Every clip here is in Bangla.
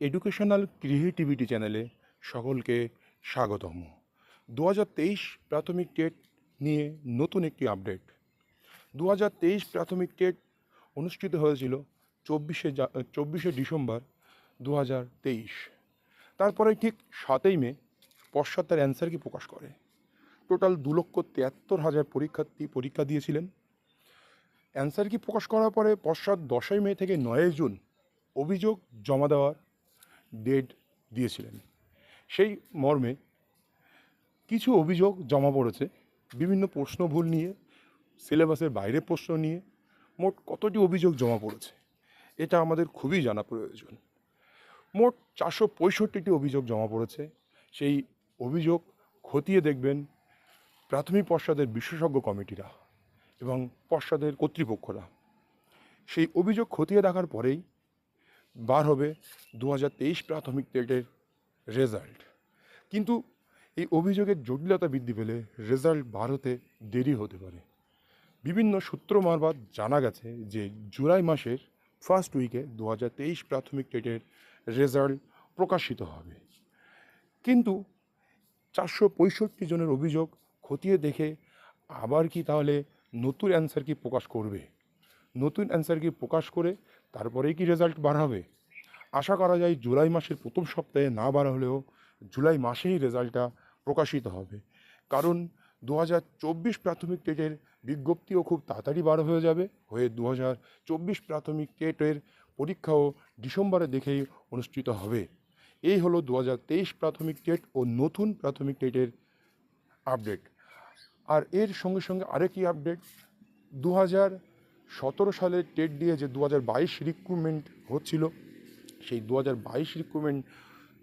এডুকেশনাল ক্রিয়েটিভিটি চ্যানেলে সকলকে স্বাগতম। 2023 প্রাথমিক টেট নিয়ে নতুন একটি আপডেট। 2023 প্রাথমিক টেট অনুষ্ঠিত হয়েছিল 24শে ডিসেম্বর 2023। তারপরে ঠিক 7ই মে পশ্চাৎ তার অ্যান্সার কি প্রকাশ করে। টোটাল 2,73,000 পরীক্ষার্থী পরীক্ষা দিয়েছিলেন। অ্যান্সার কি প্রকাশ করার পরে পশ্চাৎ 10ই মে থেকে 9ই জুন অভিযোগ জমা দেওয়ার ডেট দিয়েছিলেন। সেই মর্মে কিছু অভিযোগ জমা পড়েছে বিভিন্ন প্রশ্ন ভুল নিয়ে, সিলেবাসের বাইরে প্রশ্ন নিয়ে। মোট কতটি অভিযোগ জমা পড়েছে এটা আমাদের খুবই জানা প্রয়োজন। মোট 465টি অভিযোগ জমা পড়েছে। সেই অভিযোগ খতিয়ে দেখবেন প্রাথমিক পর্ষদের বিশেষজ্ঞ কমিটিরা এবং পর্ষদের কর্তৃপক্ষরা। সেই অভিযোগ খতিয়ে দেখার পরেই বার হবে 2023 প্রাথমিক টেটের রেজাল্ট। কিন্তু এই অভিযোগের জটিলতা বৃদ্ধি পেলে রেজাল্ট বার হতে দেরি হতে পারে। বিভিন্ন সূত্র মারফত জানা গেছে যে জুলাই মাসের ফার্স্ট উইকে 2023 প্রাথমিক টেটের রেজাল্ট প্রকাশিত হবে। কিন্তু 465 জনের অভিযোগ খতিয়ে দেখে আবার কি তাহলে নতুন অ্যান্সার কি প্রকাশ করবে? নতুন অ্যান্সার কি প্রকাশ করে তারপরেই কি রেজাল্ট বার হবে? আশা করা যায় জুলাই মাসের প্রথম সপ্তাহে না বার হলেও জুলাই মাসেই রেজাল্টটা প্রকাশিত হবে। কারণ 2024 প্রাথমিক টেটের বিজ্ঞপ্তিও খুব তাড়াতাড়ি বার হয়ে যাবে। 2024 প্রাথমিক টেটের পরীক্ষাও ডিসেম্বরে দেখেই অনুষ্ঠিত হবে। এই হলো 2023 প্রাথমিক টেট ও নতুন প্রাথমিক টেটের আপডেট। আর এর সঙ্গে সঙ্গে আরেকটি আপডেট, 2017 সালের টেট দিয়ে যে 2022 রিক্রুটমেন্ট হচ্ছিল, সেই 2022 রিক্রুটমেন্ট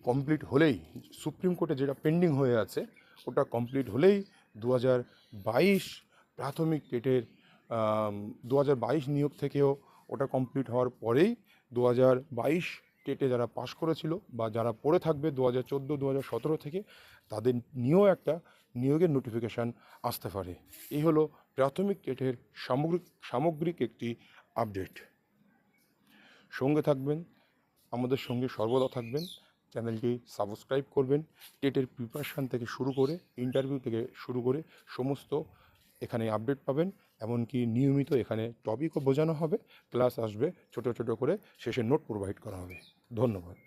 কমপ্লিট হলেই, সুপ্রিম কোর্টে যেটা পেন্ডিং হয়ে আছে ওটা কমপ্লিট হলেই 2022 প্রাথমিক টেটের 2022 নিয়োগ থেকেও ওটা কমপ্লিট হওয়ার পরেই 2022 টেটে যারা পাশ করেছিল বা যারা পড়ে থাকবে 2014, 2017 থেকে, তাদের নিয়েও একটা নিয়োগের নোটিফিকেশান আসতে পারে। এই হলো প্রাথমিক টেটের সামগ্রিক একটি আপডেট। সঙ্গে থাকবেন, আমাদের সঙ্গে সর্বদা থাকবেন। চ্যানেলটি সাবস্ক্রাইব করবেন। টেটের প্রিপারেশান থেকে শুরু করে ইন্টারভিউ থেকে শুরু করে সমস্ত এখানে আপডেট পাবেন। এমনকি নিয়মিত এখানে টপিকও বোঝানো হবে, ক্লাস আসবে ছোট ছোট করে, শেষে নোট প্রোভাইড করা হবে। ধন্যবাদ।